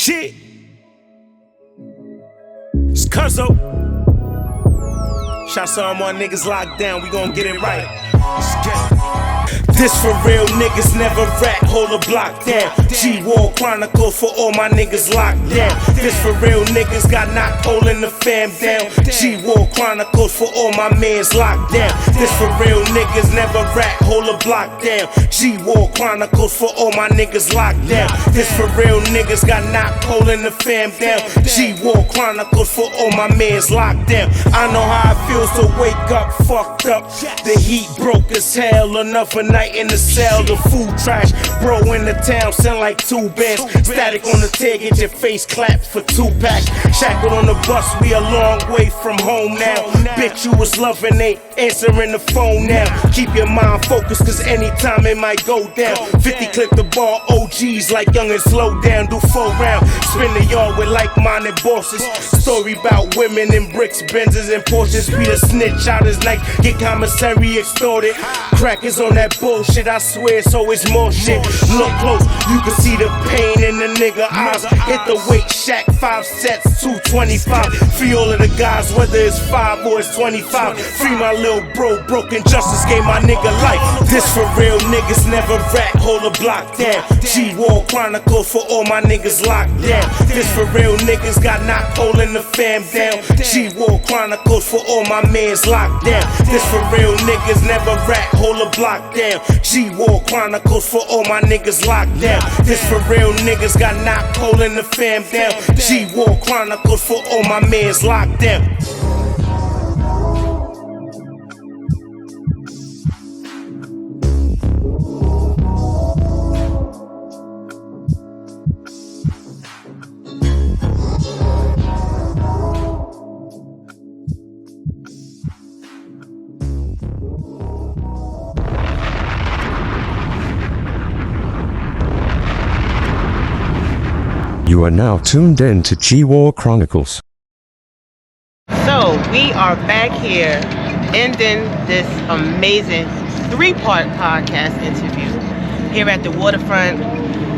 Shit. It's Cuzzo. Shout to all my niggas locked down. We gon' get it right. Let's get it. This for real niggas, never rap, hold a block down. G-War Chronicles for all my niggas locked down. This for real niggas, got knocked holding the fam down. G-War Chronicles for all my mans locked down. This for real niggas, never rap, hold a block down. G-War Chronicles for all my niggas locked down. This for real niggas, got knocked holding the fam down. G-War Chronicles for all my mans locked down. I know how it feels to wake up fucked up. The heat broke as hell, another night in the cell, the food trash. Bro in the town, sound like 2 bands. Static on the tail, get your face clapped for 2 packs. Shackled on the bus, we a long way from home now. Bitch, you was loving, ain't answering the phone now. Keep your mind focused, cause anytime it might go down. 50 clip the ball, OGs like young and slow down. Do 4 rounds, spin the yard with like-minded bosses. Story about women in bricks, Benzes and Porsches. We the snitch out his night, get commissary extorted. Crackers on that bullshit, I swear, so it's more shit. Look close, you can see the pain in the nigga eyes. Hit the weight shack, 5 sets, 225. Free all of the guys, whether it's 5 or it's 25. Free my little bro, broken justice gave my nigga life. This for real niggas, never rap, hold a block down. G-War Chronicles for all my niggas locked down. This for real niggas, got knocked holding the fam down. G-War Chronicles for all my mans locked down. This for real niggas, never rap, hold a block down. G-War Chronicles for all my niggas locked down. This for real niggas, got knocked holding the fam down. G-War Chronicles for all my mans locked down. You are now tuned in to G-War Chronicles. So we are back here ending this amazing 3-part podcast interview here at the waterfront,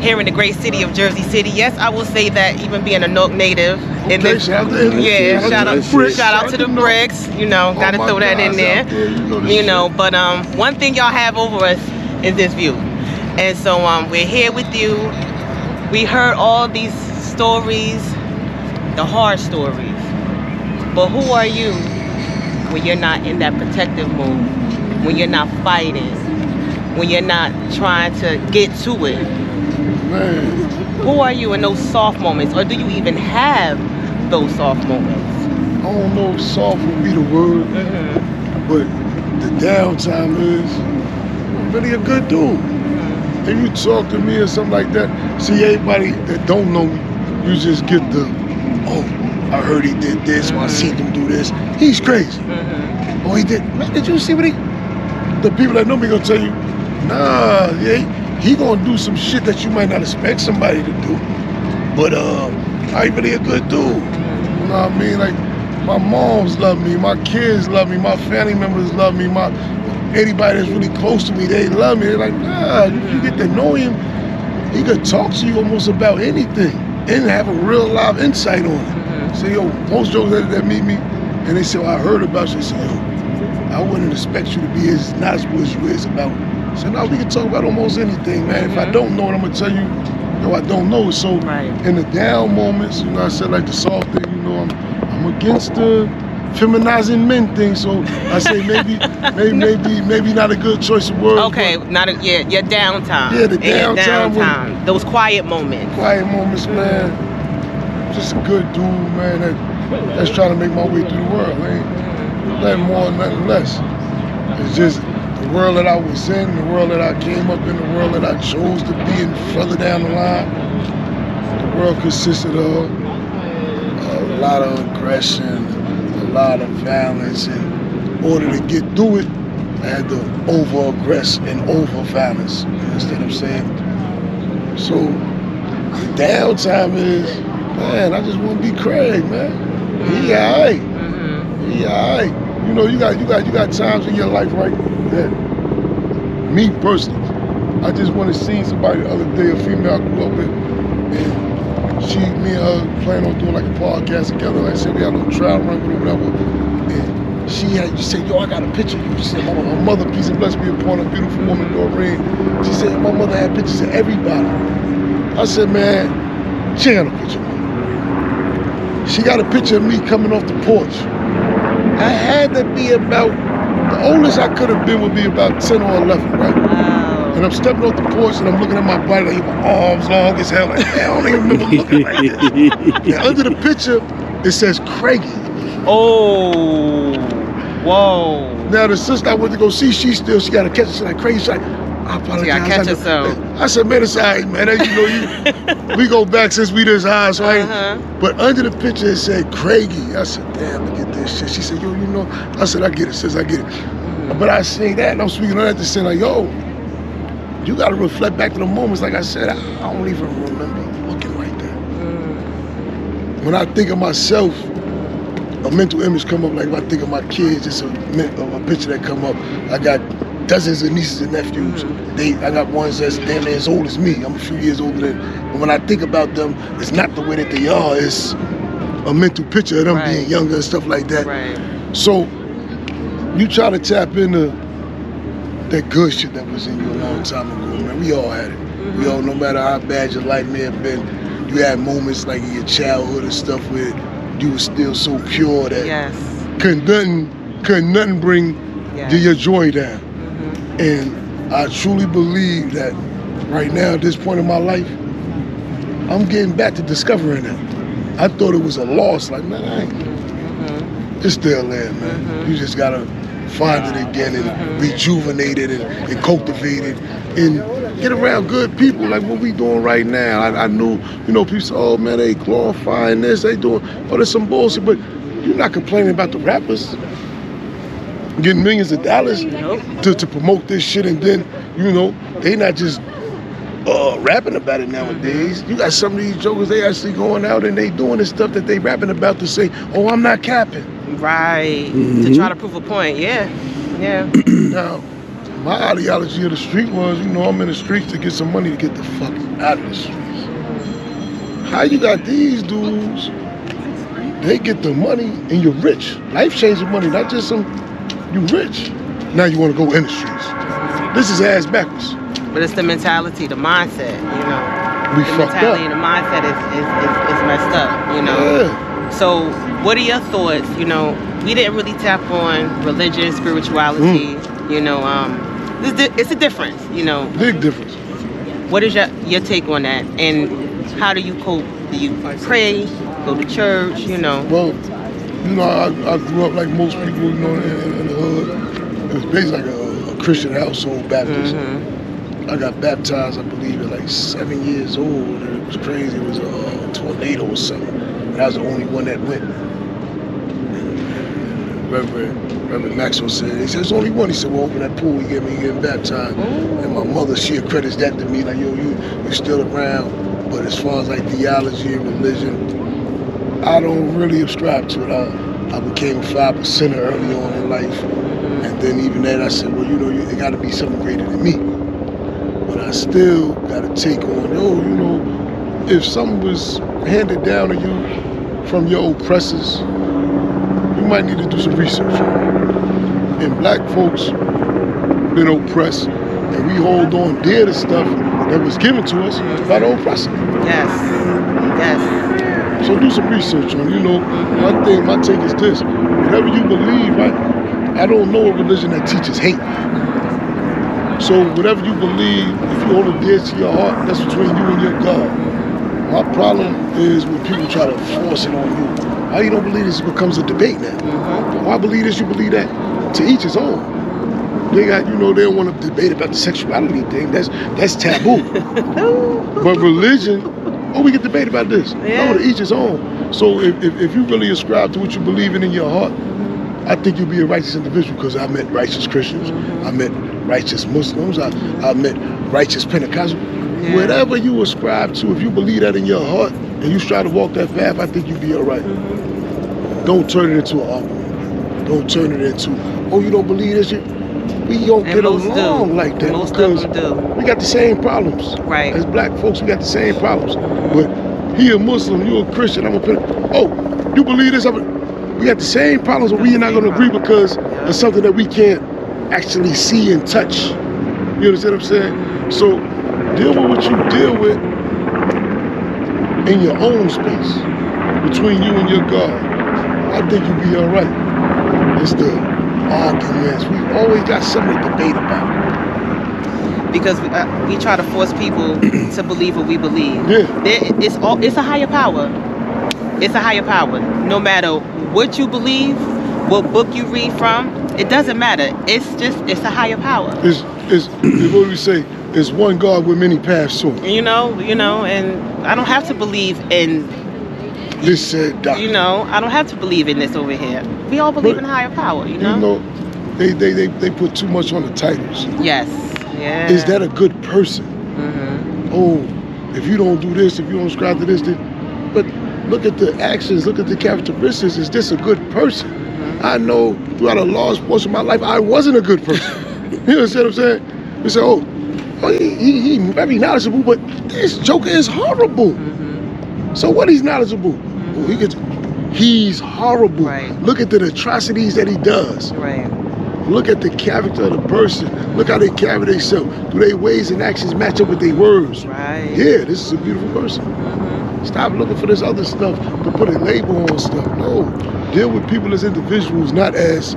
here in the great city of Jersey City. Yes, I will say that, even being a North native. Okay, shout out to the bricks. You know, gotta throw that in there. You know, but one thing y'all have over us is this view. And so we're here with you. We heard all these stories, the hard stories. But who are you when you're not in that protective mode? When you're not fighting? When you're not trying to get to it? Man. Who are you in those soft moments? Or do you even have those soft moments? I don't know if soft would be the word, but the downtime is, I'm really a good dude. If you talk to me or something like that, see, everybody that don't know me, you just get the, oh, I heard he did this, or I seen him do this. He's crazy. Oh, he did, man, did you see what he, the people that know me gonna tell you, nah, yeah, he gonna do some shit that you might not expect somebody to do. But I ain't really a good dude. You know what I mean? Like, my moms love me, my kids love me, my family members love me, anybody that's really close to me, they love me. They're like, nah, you get to know him, he could talk to you almost about anything and have a real live insight on it. So, yo, most jokes that meet me, and they say, well, I heard about you. They say, yo, I wouldn't expect you to be as knowledgeable as you is about it. So now we can talk about almost anything, man. If I don't know it, I'm gonna tell you, yo, I don't know. So in the down moments, you know, I said like the soft thing, you know, I'm against the feminizing men thing, so I say maybe not a good choice of words. Okay, your downtime. Yeah, the downtime. Those quiet moments. Quiet moments, man. Just a good dude, man, that's trying to make my way through the world. Ain't nothing more, nothing less. It's just the world that I was in, the world that I came up in, the world that I chose to be in further down the line. The world consisted of a lot of aggression, a lot of violence. In order to get through it, I had to over-aggress and over-violence. You understand what I'm saying? So the downtime is, man, I just want to be Craig, man. He alright. He alright. You know, you got times in your life, right, that me personally, I just want to see somebody the other day, a female I grew up with, and me and her plan on doing like a podcast together. Like I said, we had a little trial run with her, whatever. And she said, yo, I got a picture of you. She said, my mother, peace and blessings be upon her, beautiful woman, Doreen. She said, my mother had pictures of everybody. I said, man, she ain't got no picture of me. She got a picture of me coming off the porch. I had to be about, the oldest I could have been would be about 10 or 11, right? Wow. And I'm stepping off the porch and I'm looking at my body, like my arms long as hell. Like, I don't even remember looking like this. And under the picture, it says Craigie. Oh, whoa. Now the sister I went to go see, she got to catch us. She's like, Craigie. She's like, I apologize. You gotta catch yourself. I said, man, it's all right, man. We go back since we this high, so I ain't. But under the picture it said Craigie. I said, damn, look at this shit. She said, yo, I said, I get it, sis, I get it. But I say that, and I'm speaking on that to say, like, yo, you gotta reflect back to the moments. Like I said, I don't even remember looking like that. When I think of myself, a mental image come up. Like if I think of my kids, it's a picture that come up. I got dozens of nieces and nephews. I got ones that's damn near as old as me. I'm a few years older than. But when I think about them, it's not the way that they are. It's a mental picture of them being younger and stuff like that. Right. So you try to tap into that good shit that was in you a long time ago, man. We all had it. We all, no matter how bad your life may have been, you had moments like in your childhood and stuff where you were still so pure that couldn't nothing bring your joy down. And I truly believe that right now, at this point in my life, I'm getting back to discovering that. I thought it was a loss, like, man, I ain't. It's still there, man. You just gotta find it again and rejuvenate it and cultivate it and get around good people like what we doing right now. I knew, people say, oh man, they glorifying this, they doing, there's some bullshit, but you're not complaining about the rappers getting millions of dollars to promote this shit, and then, they not just rapping about it nowadays. You got some of these jokers, they actually going out and they doing the stuff that they rapping about to say, oh, I'm not capping. Right, to try to prove a point, yeah. Now, my ideology of the street was, I'm in the streets to get some money to get the fuck out of the streets. How you got these dudes, they get the money and you're rich. Life-changing money, not just you rich. Now you want to go in the streets. This is ass backwards. But it's the mentality, the mindset, We the fucked mentality up. and the mindset is messed up, Yeah. So what are your thoughts? We didn't really tap on religion, spirituality, it's a difference, Big difference. What is your take on that? And how do you cope? Do you pray, go to church, Well, I grew up like most people, in the hood. It was basically like a Christian household, Baptist. I got baptized, I believe, at like 7 years old. It was crazy. It was a tornado or something. And I was the only one that went. Reverend Maxwell said, he said, there's only one. He said, well, open that pool, he getting baptized. And my mother, she accredits that to me, like, yo, you still around. But as far as like theology and religion, I don't really subscribe to it. I became a 5%er early on in life. And then even that, I said, well, it got to be something greater than me. But I still got to take on, if something was handed down to you from your oppressors, you might need to do some research on it. And black folks been oppressed, and we hold on dear to stuff that was given to us by the oppressor. Yes. So do some research on it. My take is this. Whatever you believe, I don't know a religion that teaches hate. So whatever you believe, if you hold it dear to your heart, that's between you and your God. My problem is when people try to force it on you. How you don't believe this becomes a debate now. Why believe this, you believe that? To each his own. They got, they don't want to debate about the sexuality thing. That's taboo. But religion, we can debate about this. No, to each his own. So if you really ascribe to what you believe in your heart, I think you'll be a righteous individual, because I met righteous Christians, I met righteous Muslims, I met righteous Pentecostals. Whatever you ascribe to, if you believe that in your heart and you try to walk that path, I think you'll be all right. Don't turn it into an argument. Don't turn it into, you don't believe this shit? We don't get along like that, because we got the same problems. Right. As black folks, we got the same problems. But He a Muslim, you a Christian. I'm a oh, you believe this? We got the same problems, but we're not going to agree because it's something that we can't actually see and touch. You understand what I'm saying? So deal with what you deal with in your own space, between you and your God. I think you'll be all right. It's the arguments. We always got something to debate about. Because we try to force people to believe what we believe. Yeah. It's a higher power. It's a higher power. No matter what you believe, what book you read from, it doesn't matter. It's a higher power. It's what we say, it's one God with many paths to it. You know, and I don't have to believe in this said doctor. You know, I don't have to believe in this over here. We all believe in higher power, you know? You know, they put too much on the titles. Yes. Yeah. Is that a good person? Mm-hmm. Oh, if you don't do this, if you don't subscribe to this, then, but look at the actions, look at the characteristics. Is this a good person? Mm-hmm. I know throughout a large portion of my life, I wasn't a good person. You understand what I'm saying? You say, oh he very knowledgeable, but this joker is horrible. Mm-hmm. So what? He's knowledgeable. Oh, he's horrible. Right. Look at the atrocities that he does. Right. Look at the character of the person. Look how they carry themselves. Do their ways and actions match up with their words? Right. Yeah, this is a beautiful person. Mm-hmm. Stop looking for this other stuff to put a label on stuff. No, deal with people as individuals, not as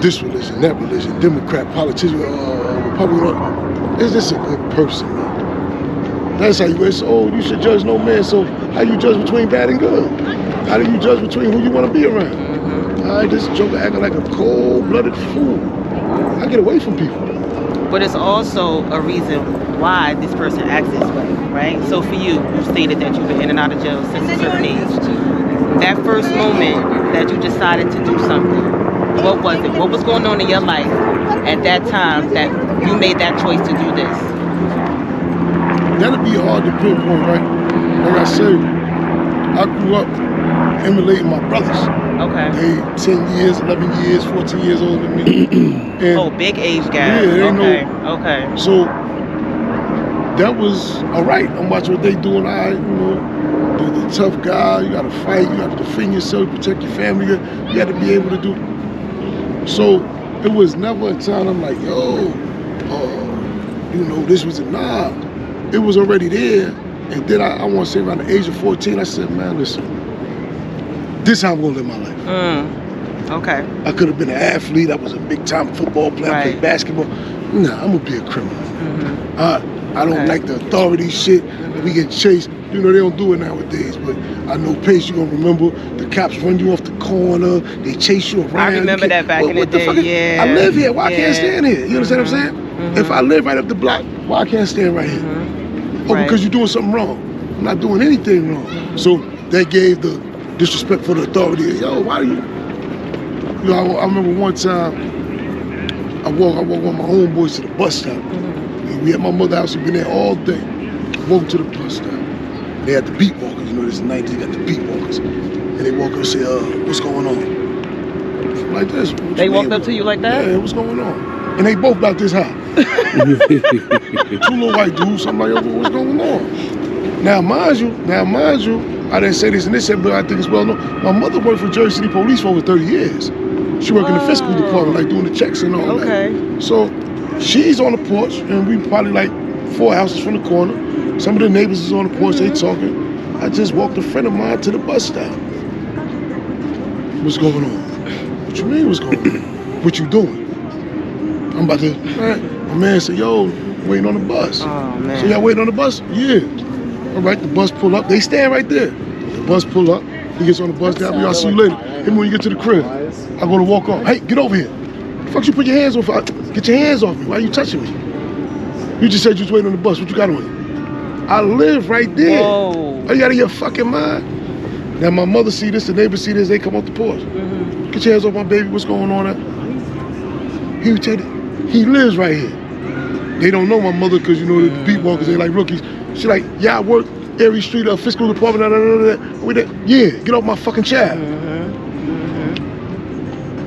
this religion, that religion, Democrat, politician, Republican. Is this a good person, man? That's how you say, oh, you should judge no man. So how you judge between bad and good? How do you judge between who you want to be around? Mm-hmm. All right, this joker acting like a cold-blooded fool. I get away from people. But it's also a reason why this person acts this way, right? So for you stated that you've been in and out of jail since a certain age. That first moment that you decided to do something, what was it? What was going on in your life at that time that you made that choice to do this? That'd be hard to pinpoint, right? Like I said, I grew up emulating my brothers. Okay. They 10 years, 11 years, 14 years older than me. And big age gap. Yeah, Okay. So that was all right. I'm watching what they doing. The tough guy. You gotta fight. You gotta defend yourself, protect your family. You gotta be able to do. So it was never a time I'm like, this was nah. It was already there. And then I want to say around the age of 14, I said, man, listen, this is how I'm gonna live my life. Okay. I could have been an athlete. I was a big time football player. I played basketball. Nah, I'm gonna be a criminal. Mm-hmm. I don't like the authority shit. We get chased. They don't do it nowadays. But I know Pace, you gonna remember the cops run you off the corner. They chase you around. I remember that back in the day. Yeah. I live here. Why I can't stand here? You understand what I'm saying? Mm-hmm. If I live right up the block, why I can't stand right here? Mm-hmm. Oh, because you're doing something wrong. I'm not doing anything wrong. Mm-hmm. So that gave the disrespect for the authority. Yo, why do you? I remember one time I walked with my homeboys to the bus stop. And we at my mother's house. We've been there all day. Walked to the bus stop. They had the beat walkers. This is the 90s. They got the beat walkers. And they walk up and say, what's going on? Like this. They walked up to you like that? Yeah, what's going on? And they both about this high. Two little white dudes. I'm like, yo, what's going on? Now, mind you, I didn't say this and this, but I think it's well known. My mother worked for Jersey City Police for over 30 years. She worked in the fiscal department, like doing the checks and all that. Okay. So she's on the porch, and we probably like 4 houses from the corner. Some of the neighbors is on the porch, they talking. I just walked a friend of mine to the bus stop. What's going on? What you mean, what's going on? What you doing? I'm about to, my man said, yo, waiting on the bus. Oh, man. So y'all waiting on the bus? Yeah. All right, the bus pull up. They stand right there. The bus pull up. He gets on the bus down. I'll see you later. Him when you get to the crib. I go to walk off. Hey, get over here. The fuck you put your hands off? Get your hands off me. Why are you touching me? You just said you was waiting on the bus. What you got on you? I live right there. Whoa. Are you out of your fucking mind? Now my mother see this, the neighbors see this, they come off the porch. Mm-hmm. Get your hands off my baby. What's going on there? He would tell you, he lives right here. They don't know my mother because the beat walkers, they like rookies. She like, yeah, I work every street of fiscal department. Yeah, get off my fucking child.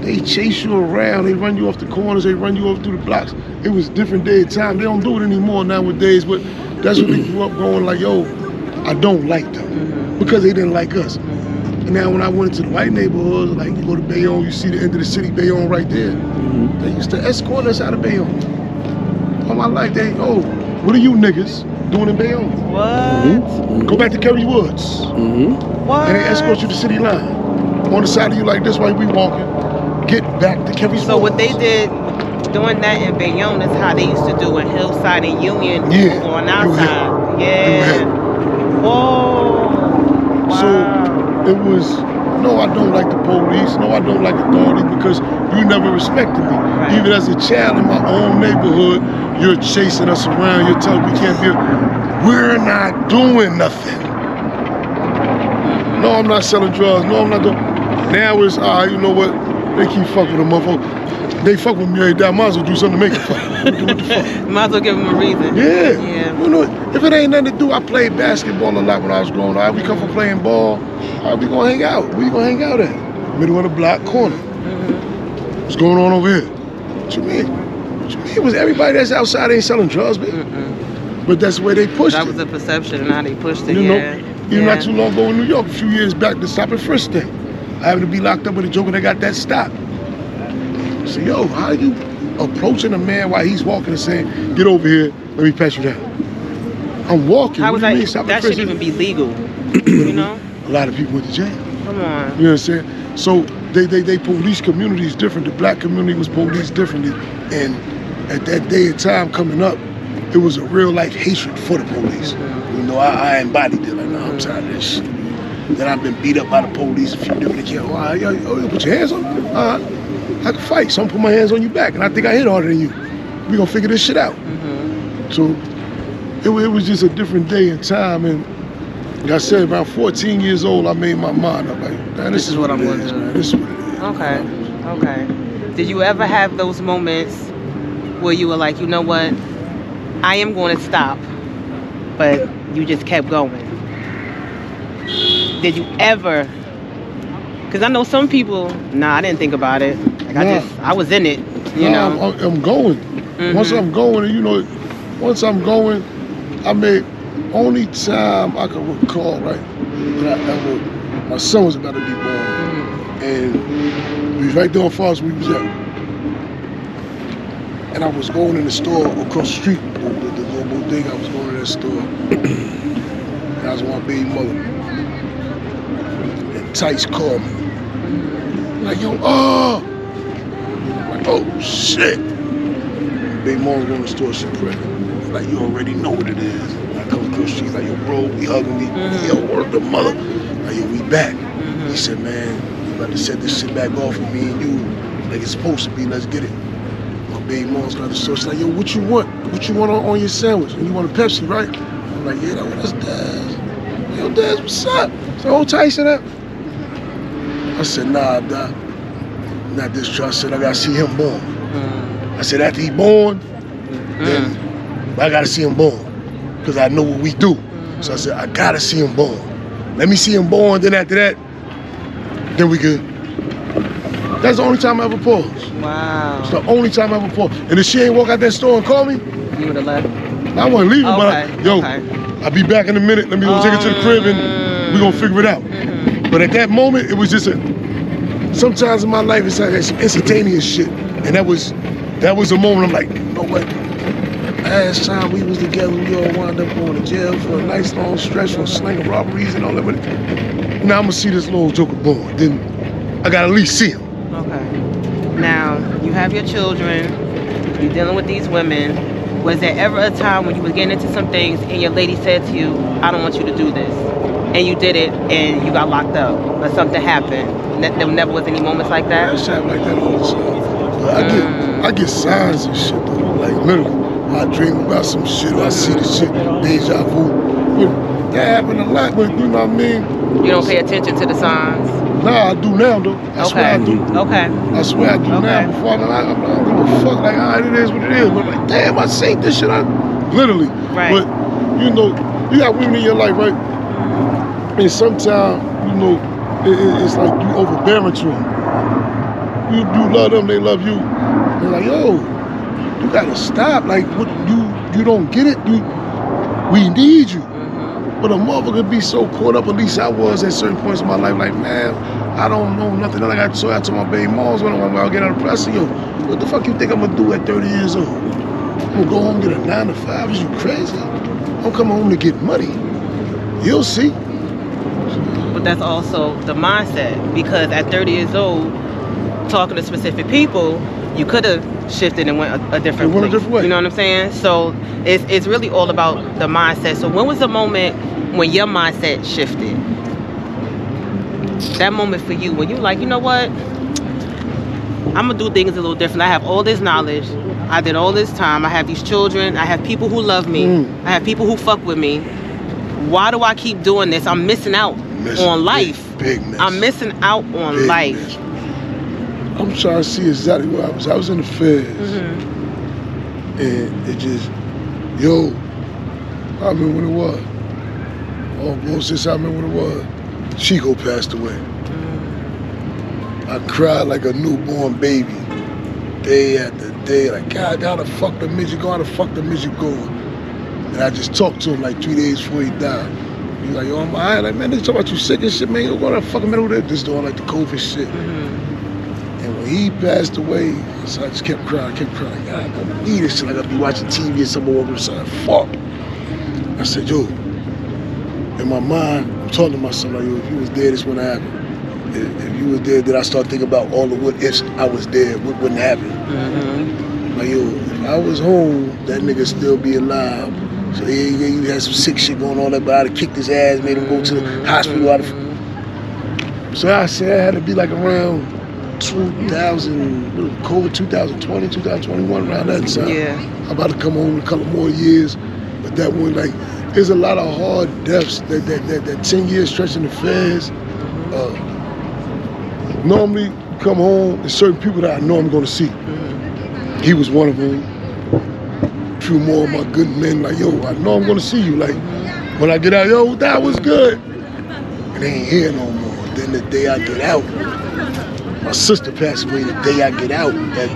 They chase you around. They run you off the corners. They run you off through the blocks. It was a different day and time. They don't do it anymore nowadays. But That's what they grew up going like, yo, I don't like them because they didn't like us. And now when I went into the white neighborhoods, like you go to Bayonne, you see the end of the city, Bayonne right there. They used to escort us out of Bayonne. All my life, what are you niggas doing in Bayonne? What? Go back to Kerry Woods. What? And they escort you to city line. On the side of you like this while we walking. Get back to Kerry Woods. So what they did doing that in Bayonne is how they used to do in Hillside and Union on our side. Yeah. Whoa. Wow. So it was, no, I don't like the police. No, I don't like authority because you never respected me. Right. Even as a child in my own neighborhood, you're chasing us around. You're telling me we can't be. We're not doing nothing. No, I'm not selling drugs. No, I'm not doing. Now it's, you know what? They keep fucking with a motherfucker. They fuck with me every day. I might as well do something to make it fuck. What the fuck? Might as well give them a reason. Yeah. You know, if it ain't nothing to do, I played basketball a lot when I was growing up. All right, we come from playing ball. All right, we gonna hang out. Where you gonna hang out at? Middle of the block, corner. What's going on over here? What you mean? What you mean? It was everybody that's outside ain't selling drugs, baby. But that's the way they pushed it. That was the perception and how they pushed it, You know, even not too long ago in New York, a few years back, the stop and frisk thing. I happened to be locked up with a joke and they got that stop. So, yo, how are you approaching a man while he's walking and saying, get over here, let me pat you down? I'm walking. How was that? That shouldn't even be legal, you know? A lot of people went to jail. Come on. You know what I'm saying? So they police communities different. The black community was policed differently. And at that day and time coming up, it was a real life hatred for the police. You know, I embodied it. Like, no, I'm tired of this shit. Then I've been beat up by the police. A few different kids. Oh, you put your hands on me? I can fight, so I'm put my hands on your back. And I think I hit harder than you. We gonna figure this shit out. So it was just a different day and time. And like I said, around 14 years old, I made my mind up. Like, man, this is what I'm gonna do. Man. This is what it is. Okay. Did you ever have those moments where you were like, you know what? I am going to stop, but you just kept going? Did you ever? Because I know some people, I didn't think about it. Like I was in it, you know. I'm going. Once I'm going, and you know, I made only time I can recall, right? That my son was about to be born, and we was right there on Forest we was at, and I was going in the store across the street, the little bodega. I was going to that store, and I was with my baby mother, and Tice called me. Like, yo, like, oh shit. Baby mom was going to the store, she pregnant. Like, you already know what it is. I come across, she's like, yo, bro, he hugging me. Yo, word the mother. Like, yo, we back. He said, man, you about to set this shit back off with me and you. Like it's supposed to be, let's get it. My baby mom's got the store. She's like, yo, what you want? What you want on your sandwich? And you want a Pepsi, right? I'm like, yeah, that's Daz. Yo, Daz, what's up? So, old Tyson up? I said, nah, Doc, not this truck. I said, I gotta see him born. I said, after he born, then I gotta see him born. Because I know what we do. So I said, I gotta see him born. Let me see him born, then after that, then we good. That's the only time I ever paused. Wow. It's the only time I ever paused. And if she ain't walk out that store and call me, you would have left. I wasn't leaving, but I'll be back in a minute. Let me go take it to the crib and we gonna figure it out. But at that moment, it was just sometimes in my life it's like some instantaneous shit. And that was a moment I'm like, you know what? Last time we was together, we all wound up going to jail for a nice long stretch for a sling of robberies and all that. But now I'm gonna see this little joker born. Then I gotta at least see him. Okay. Now, you have your children, you're dealing with these women. Was there ever a time when you were getting into some things and your lady said to you, I don't want you to do this? And you did it and you got locked up or something happened? There never was any moments like that? It's happened like that all the time. I get signs and shit though. Like literally, I dream about some shit or I see the shit, deja vu. But that happened a lot, but you know what I mean? You don't pay attention to the signs? Nah, I do now though. I swear I do. Okay. I swear I do now. Before I don't give a fuck. Like, it is what it is. But like, damn, I seen this shit. Literally. Right. But you know, you got women in your life, right? And sometimes, you know, it's like you overbearing to them. You love them, they love you. They're like, yo, you gotta stop. Like, what you don't get it. We need you. But a motherfucker be so caught up, at least I was at certain points in my life, like, man, I don't know nothing. Then I told my baby moms when I get out of press, yo, what the fuck you think I'm gonna do at 30 years old? I'm gonna go home and get a 9 to 5? Is you crazy? I'm coming home to get money. You'll see. But that's also the mindset, because at 30 years old, talking to specific people, you could have shifted and went a different place. You know what I'm saying? So it's really all about the mindset. So when was the moment when your mindset shifted? That moment for you when you like, you know what? I'm gonna do things a little different. I have all this knowledge. I did all this time. I have these children. I have people who love me. I have people who fuck with me. Why do I keep doing this? I'm missing out on life. Big miss. I'm missing out on Big life. Miss. I'm trying to see exactly where I was. I was in the feds. And it just, yo, I remember when it was. Oh, boy, since I remember when it was. Chico passed away. I cried like a newborn baby. Day after day, like, God, how the fuck the midget go? How the fuck the midget go? And I just talked to him like 3 days before he died. He was like, yo, I'm all right. Like, man, they talking about you sick and shit, man. You go to fucking middle there. Just doing like the COVID shit. And when he passed away, so I just kept crying. God, I don't believe this shit. Like, I'd be watching TV and someone walking beside, fuck. I said, yo, in my mind, I'm talking to my son, like, yo, if you was there, this wouldn't happen. If you was there, then I start thinking about all the what ifs I was there, what wouldn't happen. Like, yo, if I was home, that nigga still be alive. So yeah, you had some sick shit going on there, but I'd have kicked his ass, made him go to the hospital. So I said I had to be like around 2000, COVID 2020, 2021, around that time. Yeah. I'm about to come home in a couple more years. But that one, like, there's a lot of hard deaths, that 10-year stretch in the feds. Normally come home, there's certain people that I know I'm gonna see. He was one of them. A few more of my good men, like, yo, I know I'm gonna see you. Like, when I get out, yo, that was good. And they ain't here no more. Then the day I get out, my sister passed away the day I get out. Like,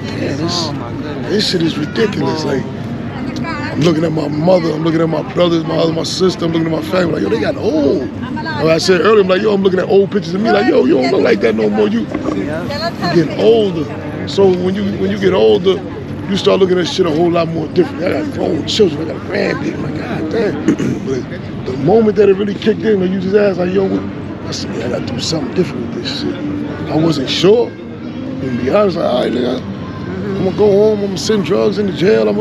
man, this shit is ridiculous. Like, I'm looking at my mother, I'm looking at my brothers, my sister, I'm looking at my family, like, yo, they got old. Like I said earlier, I'm like, yo, I'm looking at old pictures of me, like, yo, you don't look like that no more. You getting older. So when you get older, you start looking at shit a whole lot more different. I got grown children, I got a grandbaby, I'm like, God damn. But the moment that it really kicked in, like you just asked, like, yo, I said, yeah, I gotta do something different with this shit. I wasn't sure. To be honest, like, all right, nigga, I'm gonna go home, I'm gonna send drugs into jail,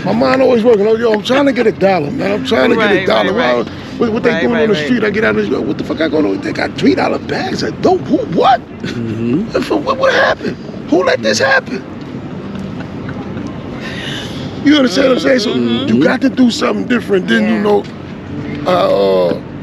my mind always working. Yo, I'm trying to get $1, man. I'm trying to get $1. Right. What they doing on the street? I get out of this. What the fuck I gonna do? They got $3 bags of dope. Who? What? What happened? Who let this happen? You understand what I'm saying? So you got to do something different. Then you know,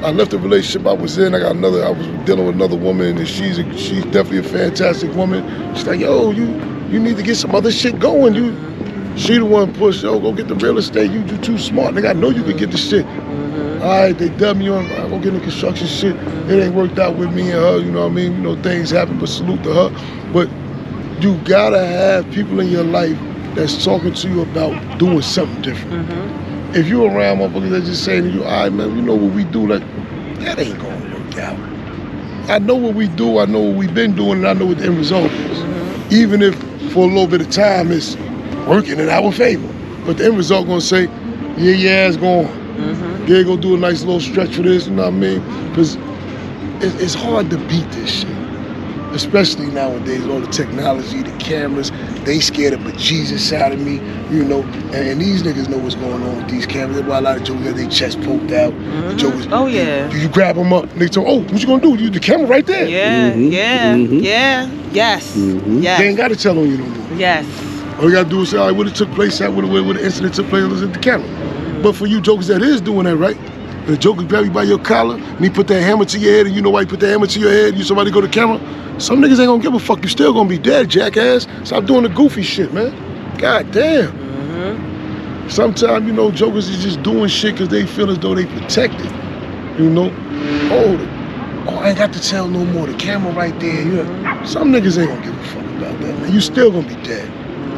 I left the relationship I was in. I was dealing with another woman, and she's definitely a fantastic woman. She's like, yo, you need to get some other shit going. She the one pushed, yo, go get the real estate. You too smart. Nigga, I know you could get the shit. All right, they dubbed me on, I go get in the construction shit. It ain't worked out with me and her, you know what I mean? You know, things happen, but salute to her. But you gotta have people in your life that's talking to you about doing something different. If you around motherfuckers that just saying to you, all right, man, you know what we do, like, that ain't gonna work out. I know what we do, I know what we've been doing, and I know what the end result is. Even if for a little bit of time it's working in our favor. But the end result gonna say, yeah, your ass going. Yeah, go do a nice little stretch for this, you know what I mean? Because it's hard to beat this shit. Especially nowadays, all the technology, the cameras, they scared of bejesus out of me, you know. And these niggas know what's going on with these cameras. That's why a lot of jokers got their chest poked out. The jokers, oh, yeah. You grab them up, and they tell, oh, what you gonna do? You the camera right there. Yes. They ain't gotta tell on you no more. Yes. All you gotta do is say, all right, what it took place at, where the incident took place, was at the camera. But for you jokers that is doing that, right? The joker grab you by your collar, and he put that hammer to your head, and you know why he put that hammer to your head, you somebody go to camera? Some niggas ain't gonna give a fuck, you still gonna be dead, jackass. Stop doing the goofy shit, man. God damn. Sometimes, you know, jokers is just doing shit because they feel as though they protected. You know? Oh, I ain't got to tell no more, the camera right there. You know? Some niggas ain't gonna give a fuck about that, man. You still gonna be dead.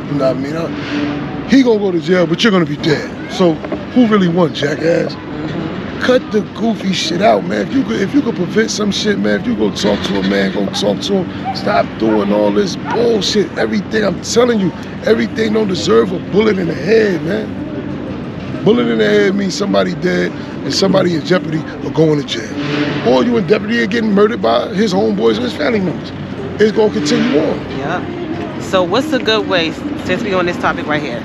You know what I mean? He gonna go to jail, but you're gonna be dead. So who really won, jackass? Cut the goofy shit out, man. If you could prevent some shit, man, if you go talk to a man, go talk to him. Stop doing all this bullshit. Everything, I'm telling you, everything don't deserve a bullet in the head, man. Bullet in the head means somebody dead and somebody in jeopardy or going to jail. Or you in jeopardy of getting murdered by his homeboys and his family members. It's gonna continue on. Yeah. So what's a good way, since we on this topic right here?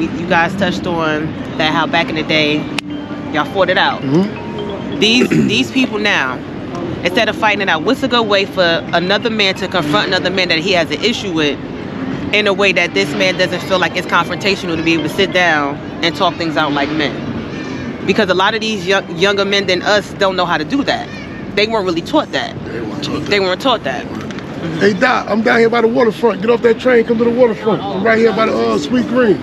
You guys touched on that how back in the day, y'all fought it out. These people now, instead of fighting it out, what's a good way for another man to confront another man that he has an issue with in a way that this man doesn't feel like it's confrontational, to be able to sit down and talk things out like men? Because a lot of these younger men than us don't know how to do that. They weren't really taught that. They weren't taught that. Hey Doc, I'm down here by the waterfront. Get off that train, come to the waterfront. I'm right here by the Sweet Green.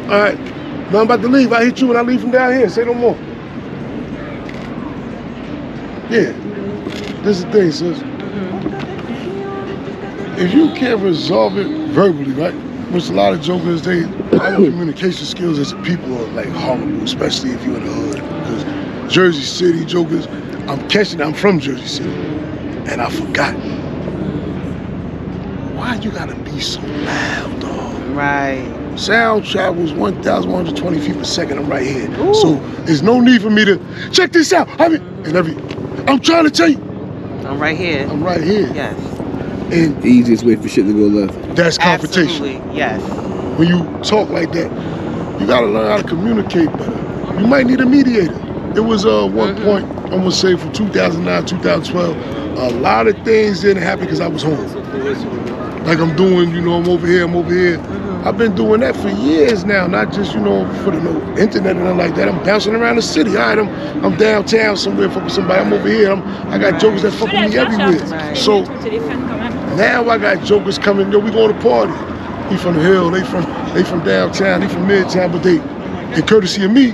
All right, now I'm about to leave. I hit you when I leave from down here. Say no more. Yeah, this is the thing, sis. If you can't resolve it verbally, right? Which a lot of jokers, our communication skills as a people are like horrible, especially if you're in the hood. Because Jersey City jokers, I'm from Jersey City, and I forgot. Why you gotta be so loud, dog? Right. Sound travels 1,120 feet per second. I'm right here. Ooh. So there's no need for me to check this out. I'm trying to tell you. I'm right here. I'm right here. Yes. And the easiest way for shit to go left. That's confrontation. Absolutely. Yes. When you talk like that, you gotta learn how to communicate better. You might need a mediator. It was one point, I'm gonna say from 2009, 2012, a lot of things didn't happen because I was home. Like I'm doing, I'm over here. I've been doing that for years now, not just, for the internet and nothing like that. I'm bouncing around the city. All right, I'm downtown somewhere fucking somebody. I'm over here. I got jokers that fuck with me everywhere. So now I got jokers coming, we going to party. He from the hill, they from downtown, they from midtown, but they, in courtesy of me,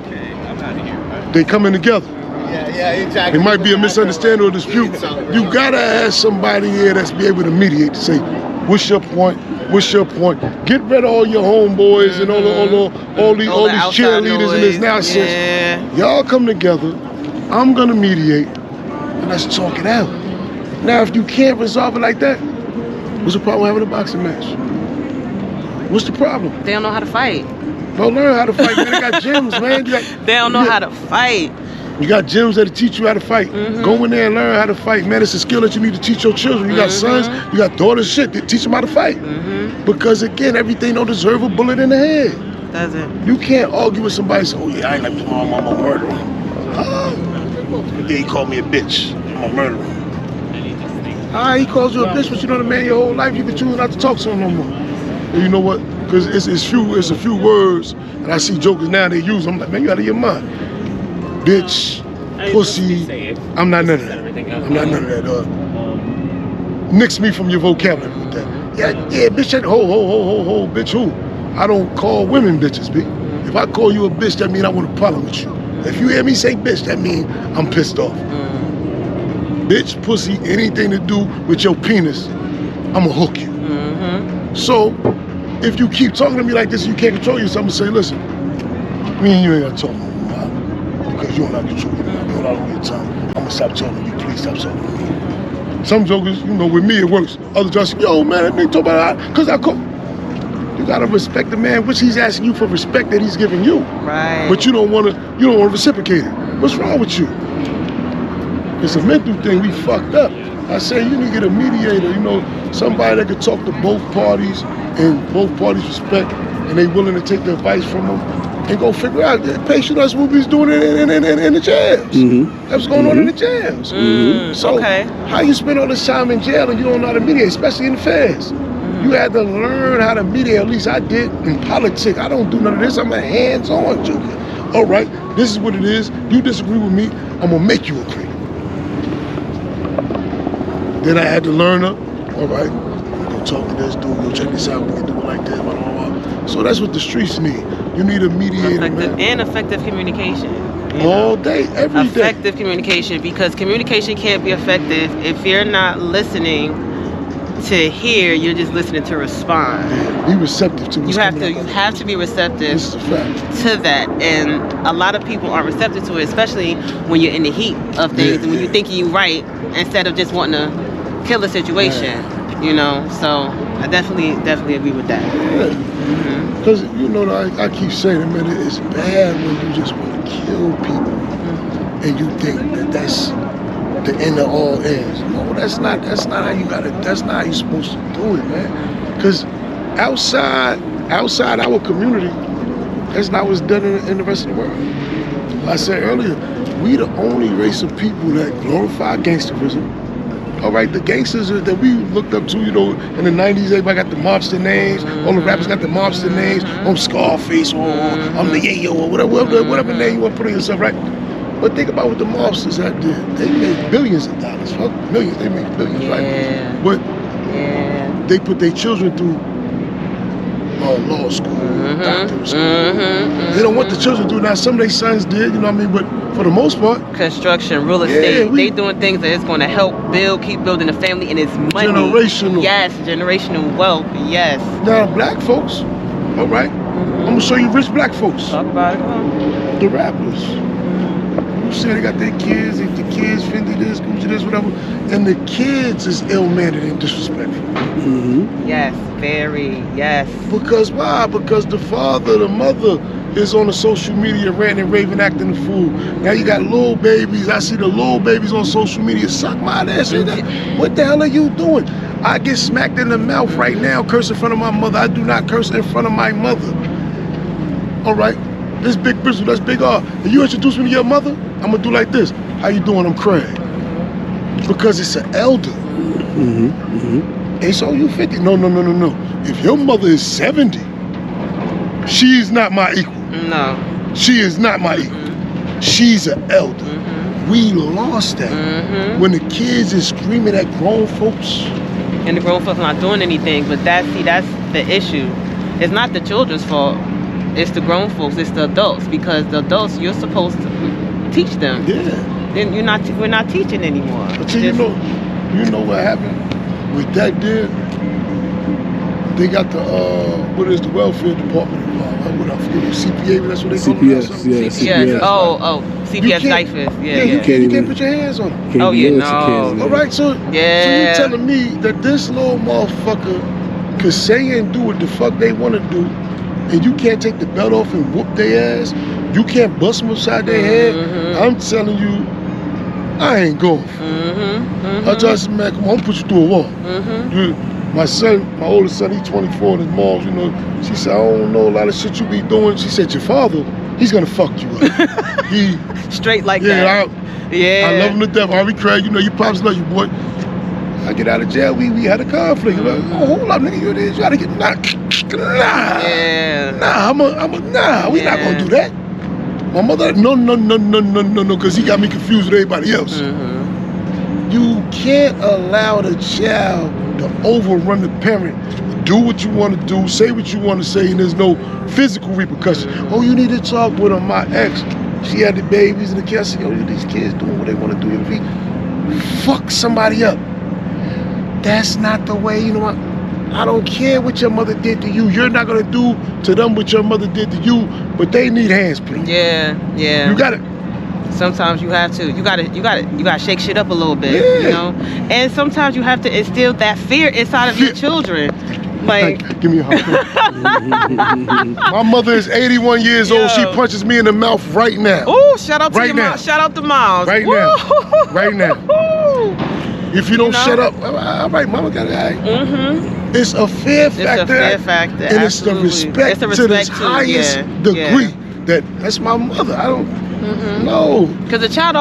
they coming together. Yeah, exactly. It might be a misunderstanding or dispute. You gotta have somebody here that's be able to mediate, to say, what's your point? What's your point? Get rid of all your homeboys and all these cheerleaders and this nonsense. Yeah. Y'all come together. I'm gonna mediate, and let's talk it out. Now, if you can't resolve it like that, what's the problem with having a boxing match? What's the problem? They don't know how to fight. Don't learn how to fight, man. They got gyms, man. They don't know how to fight. You got gyms that'll teach you how to fight. Go in there and learn how to fight, man. It's a skill that you need to teach your children. You got sons, you got daughters, shit. Teach them how to fight. Because again, everything don't deserve a bullet in the head. Doesn't. You can't argue with somebody and say, oh yeah, I ain't like my mom, I'm a murderer. Yeah, he called me a bitch. I'm a murderer. He calls you a bitch, but you know the man your whole life, you can choose not to talk to him no more. And you know what? Because it's a few words, and I see jokers now, they use them. I'm like, man, you out of your mind. Bitch, pussy, I'm not none of that. I'm not none of that. Nix me from your vocabulary with that. Yeah, bitch, ho, bitch, who? I don't call women bitches, B. If I call you a bitch, that means I want a problem with you. If you hear me say bitch, that means I'm pissed off. Bitch, pussy, anything to do with your penis, I'ma hook you. So, if you keep talking to me like this and you can't control yourself, I'm gonna say, listen, me and you ain't gotta talk no more. Because you don't have control, you don't have your time. I'm gonna stop talking to you, please stop talking to me. Some jokers, with me it works. Other jokers say, yo man, that nigga talk about that, cause I call. You gotta respect the man, which he's asking you for respect that he's giving you. Right. But you don't wanna reciprocate it. What's wrong with you? It's a mental thing, we fucked up. I say you need to get a mediator, somebody that could talk to both parties and both parties respect and they willing to take the advice from them and go figure out the patient us what we's doing in the jails. That's what's going on in the jails. So how you spend all this time in jail and you don't know how to mediate, especially in the feds? You had to learn how to mediate, at least I did in politics. I don't do none of this, I'm a hands-on joker. All right, this is what it is. You disagree with me, I'm gonna make you agree. Then I had to learn her. All right, go talk to this dude, go check this out, we can do it like this, blah, blah, blah. So that's what the streets need. You need a mediator, man. And effective communication. All day, every day. Effective communication, because communication can't be effective if you're not listening to hear, you're just listening to respond. Be receptive to what's You coming have to be receptive This is a fact. to that, and a lot of people aren't receptive to it, especially when you're in the heat of things and when you're thinking you're right instead of just wanting to kill a situation. You know, so I definitely agree with that. Because I keep saying, man, it's bad when you just want to kill people and you think that that's the end of all ends. No, that's not how you gotta. That's not how you're supposed to do it, man. Because outside our community, that's not what's done in the rest of the world. Like I said earlier, we the only race of people that glorify gangsterism. All right, the gangsters that we looked up to, in the 90s, everybody got the mobster names. All the rappers got the mobster names. I'm Scarface, or I'm the Yayo, or whatever name you want to put on yourself, right? But think about what the mobsters did. They made billions of dollars. Fuck millions, they made billions, right? But they put their children through law school, doctor school. They don't want the children to do that. Some of their sons did, you know what I mean? But for the most part, construction, real estate, they doing things that is going to help keep building a family, and it's money. Generational. Yes, generational wealth. Yes. Now, black folks, all right, I'm gonna show you rich black folks. Talk about it. The rappers. You see, they got their kids, the kids, Fendi this, Gucci this, whatever, and the kids is ill-mannered and disrespectful. Yes, very, yes. Because why? Because the father, the mother is on the social media ranting and raving, acting a fool. Now you got little babies. I see the little babies on social media. Suck my ass. What the hell are you doing? I get smacked in the mouth right now, curse in front of my mother. I do not curse in front of my mother. All right? This big bristle, that's big R. If you introduce me to your mother, I'm gonna do like this. How you doing? I'm Craig. Because it's an elder. And so you 50. No. If your mother is 70, she's not my equal. No. She is not my equal. She's an elder. We lost that. When the kids is screaming at grown folks. And the grown folks not doing anything, but that's the issue. It's not the children's fault. It's the grown folks, it's the adults, because the adults, you're supposed to teach them. Yeah. Then we're not teaching anymore. But you know what happened with that deal? They got the the welfare department involved. What I forget, CPA, that's what they call it. CPS. Oh, CPS diapers. You can't put your hands on them. No. All right, so you're telling me that this little motherfucker could say and do what the fuck they want to do, and you can't take the belt off and whoop their ass? You can't bust them upside their head? I'm telling you, I ain't going for it. I just, man, come on, I'm gonna put you through a wall. My son, my oldest son, he's 24, and his mom, she said, I don't know a lot of shit you be doing. She said, your father, he's gonna fuck you up. He straight like that. I love him to death. Harvey Craig, your pops love you, boy. I get out of jail, we had a conflict. Like, hold up, nigga, you gotta get we not gonna do that. My mother, no, because he got me confused with everybody else. You can't allow the child to overrun the parent. Do what you want to do, say what you want to say, and there's no physical repercussions. Oh, you need to talk with her. My ex, she had the babies and the kids. I said, yo, these kids doing what they want to do. Fuck somebody up. That's not the way, you know what? I don't care what your mother did to you. You're not gonna do to them what your mother did to you, but they need hands put on. Yeah. You got it. Sometimes you have to. You gotta shake shit up a little bit, And sometimes you have to instill that fear inside of your children. Like, give me a hug. My mother is 81 years old. She punches me in the mouth right now. Oh, shout out to your mom. Shout out to moms. Right now. Right now. If you don't shut up, all right, mama got it. It's a fear factor. It's a fear factor. And it's the respect to the highest degree. That's my mother. I don't know. Because the child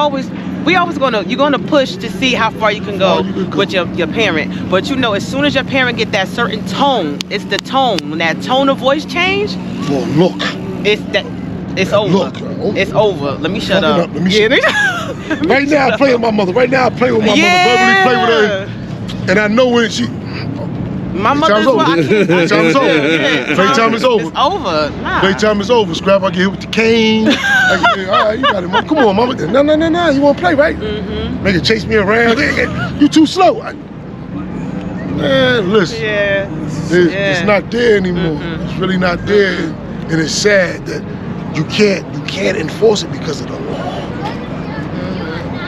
you're gonna push to see how far you can go with your parent. But as soon as your parent get that certain tone, it's the tone. When that tone of voice change, well, look. It's over. Look, it's over. Let me shut up. Right now I play with my mother. Right now I play with my mother. Verbally play with her. And I know when she. My mother's Playtime is over. Playtime is over. It's over. Nah. Playtime is over. Scrap, I get hit with the cane. All right, you got it, mom. Come on, mama. No. You want to play, right? Make her chase me around. You too slow. Man, listen. Yeah. It's not there anymore. It's really not there, and it's sad that you can't enforce it because of the law.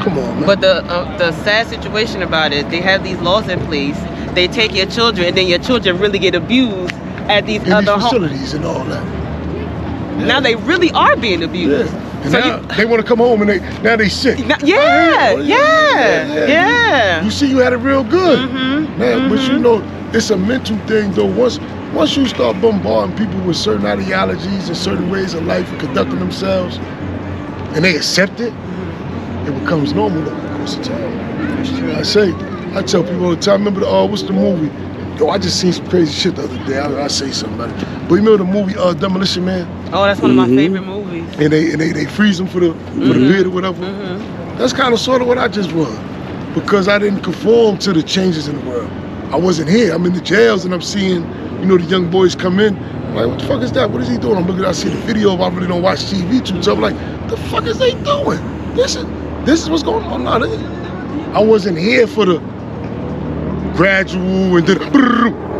Come on, man. But the sad situation about it, they have these laws in place. They take your children, and then your children really get abused at these in other these facilities and all that. Now they really are being abused. Yeah. And So now they want to come home and now they sick. Yeah. You see, you had it real good, man. But you know, it's a mental thing though. Once you start bombarding people with certain ideologies and certain ways of life and conducting themselves, and they accept it, it becomes normal over the course of time. I tell people all the time. Remember what's the movie? Yo, I just seen some crazy shit the other day. I say something about it. But you remember the movie Demolition Man? Oh, that's one of my favorite movies. And they freeze them for the bid or whatever. That's kind of sort of what I just was, because I didn't conform to the changes in the world. I wasn't here. I'm in the jails and I'm seeing, the young boys come in. I'm like, what the fuck is that? What is he doing? I'm looking. I see the video. I really don't watch TV too. So I'm like, the fuck is they doing? This is what's going on. No, I wasn't here for the gradual and then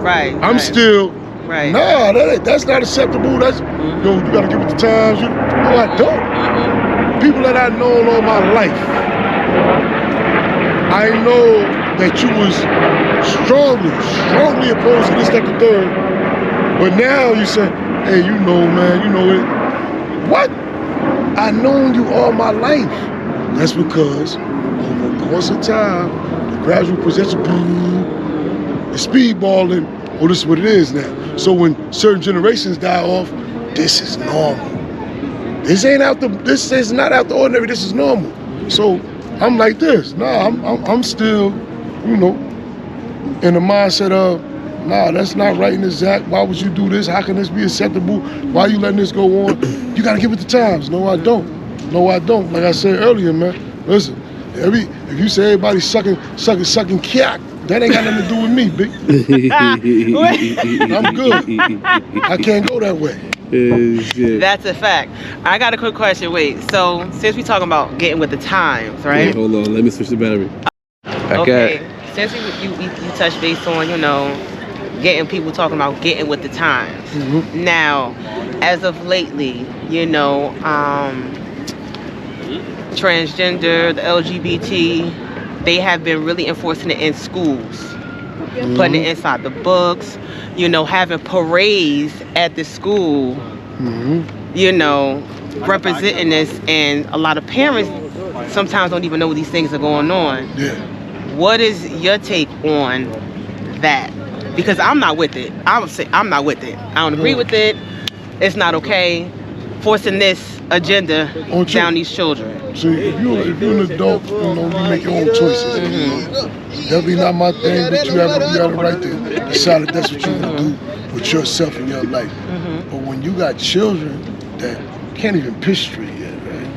Right. I'm still right. Nah, that's not acceptable. That's yo, you gotta give it the times. No, I don't. People that I've known all my life, I know that you was strongly opposed to this, that, the third. But now you say, hey, man, it. What? I known you all my life. That's because over the course of time, the gradual progression, the speedballing, oh, this is what it is now. So when certain generations die off, this is normal. This is not out the ordinary, this is normal. So I'm like this. Nah, I'm still, in the mindset of, nah, that's not right and exact. Why would you do this? How can this be acceptable? Why are you letting this go on? You gotta give it the times. No, I don't. Like I said earlier, man. Listen, if you say everybody's sucking kyak, that ain't got nothing to do with me, big. I'm good. I can't go that way. That's a fact. I got a quick question. Wait, so since we talking about getting with the times, right? Wait, hold on, let me switch the battery. Okay. Since you touched base on, getting people talking about getting with the times. Now, as of lately, transgender, the LGBT, they have been really enforcing it in schools, putting it inside the books, having parades at the school, representing this, and a lot of parents sometimes don't even know these things are going on. Yeah. What is your take on that? Because I'm not with it. I would say I'm not with it. I don't agree with it. It's not okay forcing this agenda down these children. See, if you're an adult, you make your own choices. Definitely not my thing, but you have a right to decide if that's what you want to do with yourself in your life. But when you got children that can't even piss straight yet, right?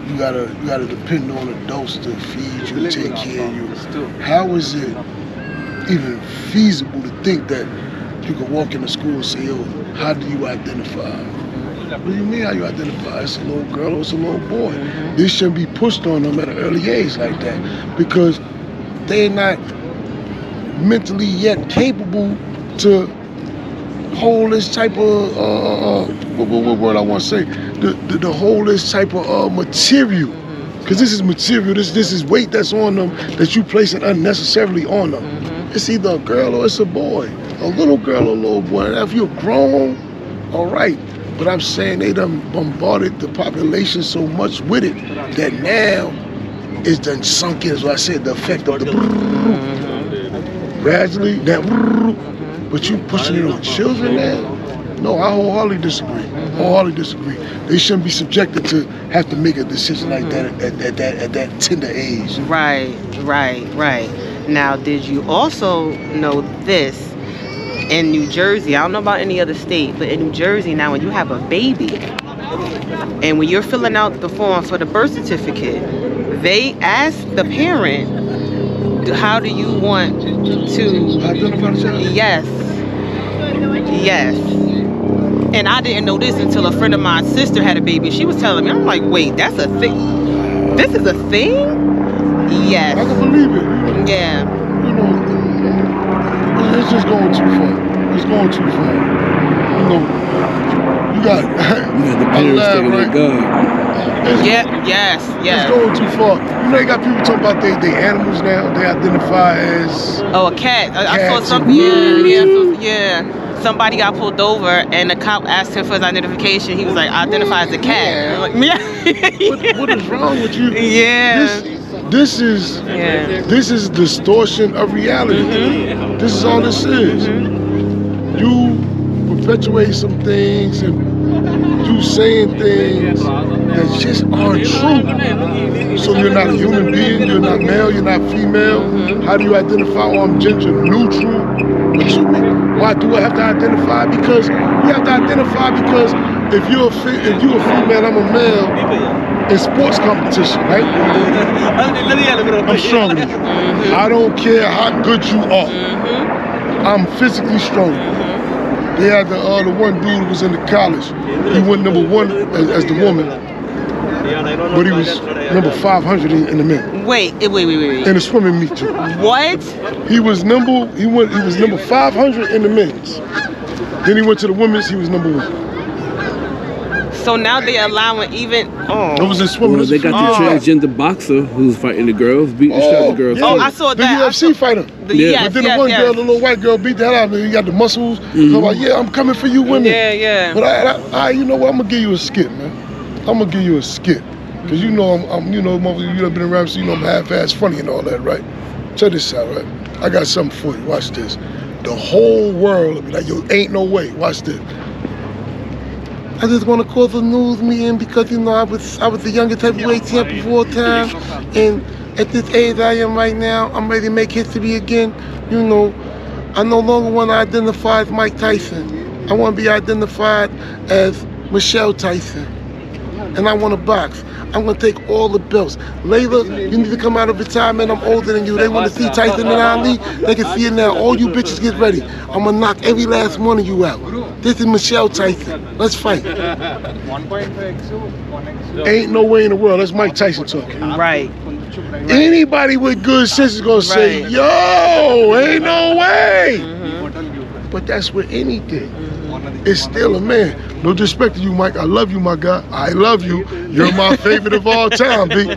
You gotta depend on adults to feed you, take care of you. How is it even feasible to think that you can walk into school and say, yo, how do you identify? What do you mean how you identify? It's a little girl or it's a little boy. This shouldn't be pushed on them at an early age like that, because they're not mentally yet capable to hold this type of what word I want to say? The hold this type of material, because this is material. This is weight that's on them that you placing unnecessarily on them. It's either a girl or it's a boy, a little girl or a little boy. Now, if you're grown, all right. But I'm saying they done bombarded the population so much with it that now it's done sunk in. So I said the effect of the gradually that, but you pushing it on children now. No, I wholeheartedly disagree. They shouldn't be subjected to have to make a decision like that at that tender age. Right. Now, did you also know this? In New Jersey, I don't know about any other state, but in New Jersey now, when you have a baby, and when you're filling out the form for the birth certificate, they ask the parent, how do you want to identify the child? Yes. And I didn't know this until a friend of mine's sister had a baby. She was telling me, I'm like, wait, that's a thing? This is a thing? Yes. I can believe it. Yeah. it's just going too far. It's going too far. You know, you got You got the parents taking their God. Yes. It's going too far. You know, you got people talking about they animals now. They identify as. Oh, a cat. I saw Cats something. and Yeah. Somebody got pulled over, and the cop asked him for his identification. He was like, "Identify as a cat." I'm like, yeah. What is wrong with you? Yeah. This is distortion of reality. This is all this is. You perpetuate some things and you saying things that just aren't true. So you're not a human being, you're not male, you're not female. How do you identify? Oh, I'm gender neutral. What you mean? Why do I have to identify? Because you have to identify because if you're a female, I'm a male in sports competition, right? I'm stronger than you. I don't care how good you are. I'm physically stronger. They had the one dude who was in the college. He went number 1 as the woman, but he was number 500 in the men. Wait. In the swimming meet too. What? He was number 500 in the men's. Then he went to the women's. He was number 1. So now they allowing even. It was in swimming. Well, they got the transgender boxer who's fighting the girls, beating the shit out of the girls. Oh, I saw the that. UFC fighter. Yes, But then the one girl, the little white girl, beat the hell out of him. He got the muscles. So I'm like, yeah, I'm coming for you women. Yeah. But I you know what? I'm gonna give you a skip, man. I'm gonna give you a skip. Cause you know I'm you know, you done been around, so you know I'm half-ass funny and all that, right? Check this out, right? I got something for you. Watch this. The whole world will be like, yo, ain't no way. Watch this. I just want to call the news meeting because you know I was the youngest heavyweight champion of all time, and at this age I am right now, I'm ready to make history again. You know, I no longer want to identify as Mike Tyson. I want to be identified as Michelle Tyson, and I want to box. I'm gonna take all the belts. Layla, you need to come out of retirement. I'm older than you. They want to see Tyson and Ali. They can see it now. All you bitches get ready. I'm gonna knock every last one of you out. This is Michelle Tyson. Let's fight. Ain't no way in the world. That's Mike Tyson talking. Right. Anybody with good sense is gonna say, yo, ain't no way. But that's with anything. It's still a man. No disrespect to you, Mike. I love you, my guy. I love you. You're my favorite of all time, B.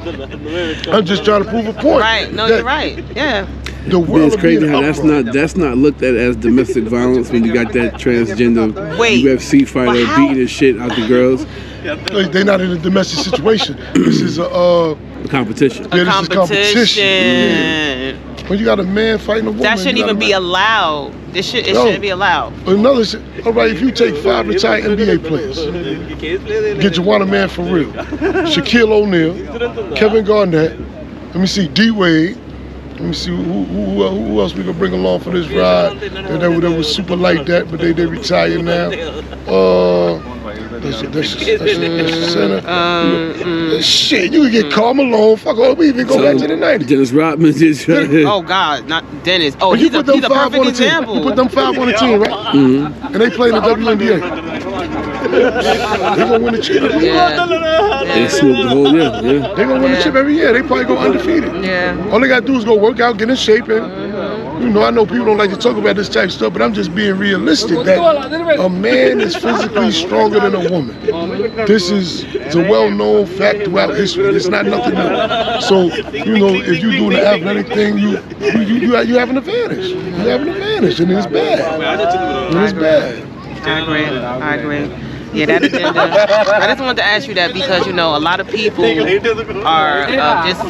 I'm just trying to prove a point. Right. No, you're right. Yeah. The world It's crazy how that's not looked at as domestic violence when you got that transgender UFC fighter beating the shit out the girls. They're not in a domestic situation. This is a competition. Yeah, this is competition. Yeah. When you got a man fighting a woman, that shouldn't even be allowed. It shouldn't be allowed. Another shit. All right, if you take 5 retired NBA players, get Juwan Man for real, Shaquille O'Neal, Kevin Garnett. Let me see, D Wade. Let me see who else we can bring along for this ride. That was super like that, but they retired now. That's center. Shit, you can get Karl Malone. Fuck all, we even go back to the 90s. Dennis Rodman just. Oh God, not Dennis. Oh, he's a perfect example. You put them 5 on the team, right? And they play in the WNBA. They gonna win the chip every year. They swoop the whole year. Yeah. They gonna win the chip every year. They probably go undefeated. Yeah. All they gotta do is go work out, get in shape, and you know, I know people don't like to talk about this type of stuff, but I'm just being realistic that a man is physically stronger than a woman. This is a well-known fact throughout history. It's not nothing new. So, you know, if you do the athletic thing, you have an advantage. You have an advantage, and it's bad. And it's bad. I agree. Yeah, that agenda. I just wanted to ask you that because, you know, a lot of people are just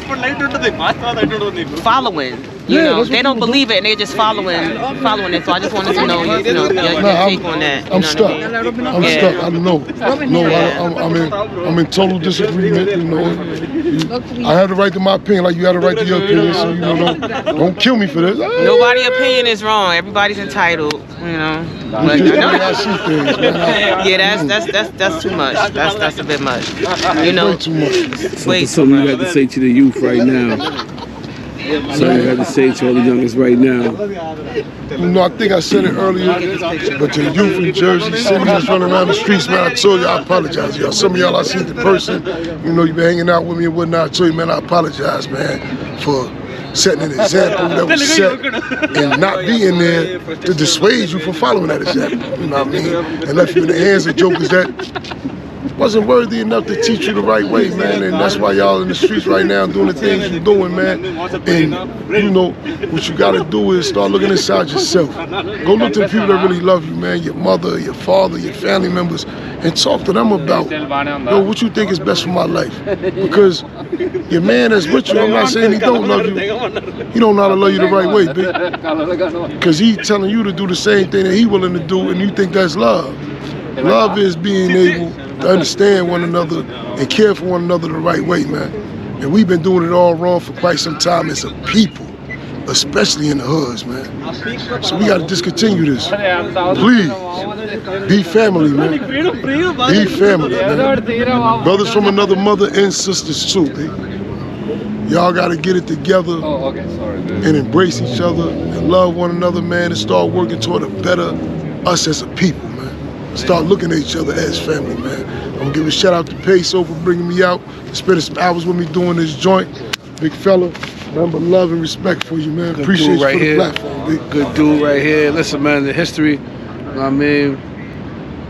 following. You know, they don't believe it and they're just following it. So I just wanted to know, your take on that. I'm stuck. I'm stuck. I know. I'm in total disagreement. You know, I have the right to my opinion, like you have the right to your opinion. So you know, don't kill me for this. Nobody's opinion is wrong. Everybody's entitled. You know. But yeah, that's too much. That's a bit much. You know. Way too much. Something you had to say to the youth right now. Something you had to say to all the youngest right now. You know, I think I said it earlier, but the youth in Jersey City that's running around the streets, man, I told you, I apologize, y'all. Some of y'all I see the person, you know, you been hanging out with me and whatnot. I told you, man, I apologize, man, for setting an example that was set and not being there to dissuade you from following that example. You know what I mean? And left you in the hands of jokers that wasn't worthy enough to teach you the right way, man. And that's why y'all in the streets right now doing the things you're doing, man. And you know, what you gotta do is start looking inside yourself. Go look to the people that really love you, man. Your mother, your father, your family members, and talk to them about, yo, what you think is best for my life. Because your man that's with you, I'm not saying he don't love you. He don't know how to love you the right way, big. Because he telling you to do the same thing that he willing to do, and you think that's love. Love is being able to understand one another and care for one another the right way, man. And we've been doing it all wrong for quite some time as a people, especially in the hoods, man. So we gotta discontinue this. Please, be family, man. Be family, man. Brothers from another mother and sisters too, man. Y'all gotta get it together and embrace each other and love one another, man, and start working toward a better us as a people, man. Start looking at each other as family, man. I'm gonna give a shout out to Peso for bringing me out, spending some hours with me doing this joint. Big fella, nothing but love and respect for you, man. Good Appreciate you right for the here. platform, big. Good dude right here. Listen, man, the history, you know what I mean?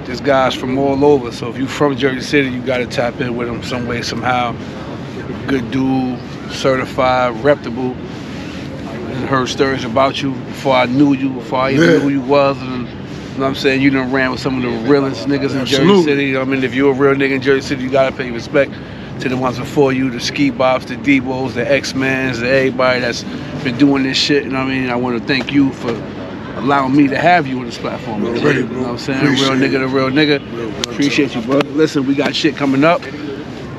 This guy's from all over, so if you from Jersey City, you gotta tap in with him some way, somehow. Good dude, certified, reputable. And heard stories about you before I knew you, before I even knew who you was. And, you know what I'm saying? You done ran with some of the realest niggas in Jersey City. You know what I mean? If you're a real nigga in Jersey City, you gotta pay respect to the ones before you, the Ski Bops, the Debos, the X-Mans, the everybody that's been doing this shit. You know what I mean? I want to thank you for allowing me to have you on this platform. You know what I'm saying? Real nigga to real nigga. Appreciate you, bro. Listen, we got shit coming up.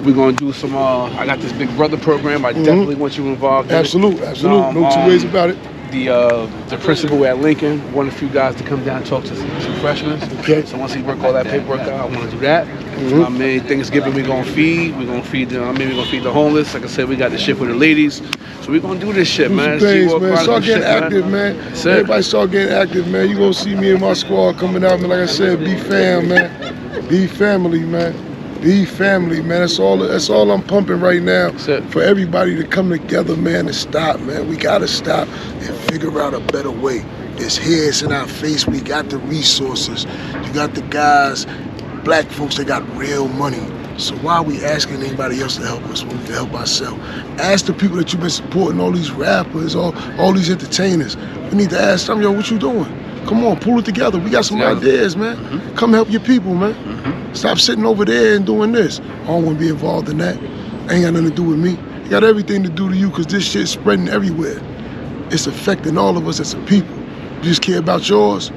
We're gonna do some, I got this Big Brother program. I definitely want you involved in Absolutely, absolutely. No two ways about it. The principal at Lincoln wanted a few guys to come down and talk to some freshmen. Okay. So once he work all that paperwork out, I want to do that. I mean, Thanksgiving we're gonna feed. We're gonna feed the, we're gonna feed the homeless. Like I said, we got the shit for the ladies. So we're gonna do this shit, man. Things, man. Start getting active, man. Everybody start getting active, man. You gonna see me and my squad coming out, man. Like I said, be fam, man. Be family, man. Be family, man. That's all I'm pumping right now. For everybody to come together, man, and stop, man. We gotta stop and figure out a better way. It's here, it's in our face. We got the resources. You got the guys, black folks that got real money. So why are we asking anybody else to help us when we can help ourselves? Ask the people that you've been supporting, all these rappers, all these entertainers. We need to ask them, yo, what you doing? Come on, pull it together. We got some ideas, man. Come help your people, man. Stop sitting over there and doing this. I don't want to be involved in that. Ain't got nothing to do with me. It got everything to do to you because this shit's spreading everywhere. It's affecting all of us as a people. You just care about yours,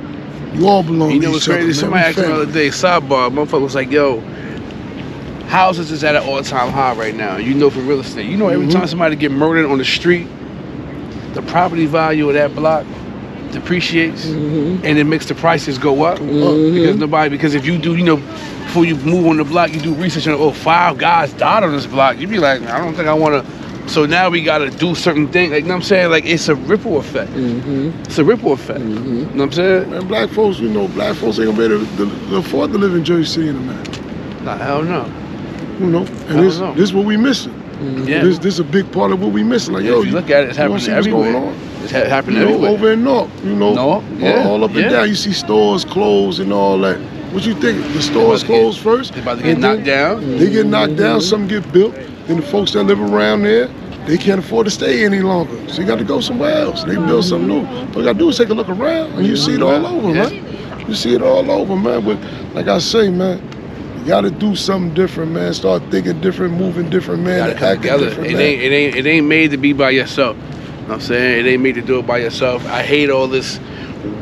you all belong to each other. You know what's crazy? Somebody asked me the other day, sidebar, motherfucker was like, yo, houses is at an all-time high right now. You know, for real estate. You know, every time somebody get murdered on the street, the property value of that block depreciates and it makes the prices go up because if you do, you know, before you move on the block, you do research on 5 guys died on this block. You'd be like, I don't think I want to. So now we got to do certain things. Like, you know what I'm saying? Like, it's a ripple effect. It's a ripple effect. You know what I'm saying? Man, black folks, you know, black folks ain't gonna be able to afford to live in Jersey City in a minute. Nah, hell no. You know, and this is what we missing. Yeah. This is a big part of what we missing. Like, yo, if you look at it, it's happening everywhere. It's happening everywhere. Over in North, you know, all up and down. You see stores closed and all that. What you think? The stores closed first? They about to get knocked down. They get knocked down, some get built. Then the folks that live around there, they can't afford to stay any longer. So you got to go somewhere else. They build something new. All you got to do is take a look around and you see it all over, man. You see it all over, man. But like I say, man, you got to do something different, man. Start thinking different, moving different, man. You gotta come together. It ain't made to be by yourself. You know what I'm saying? It ain't made to do it by yourself. I hate all this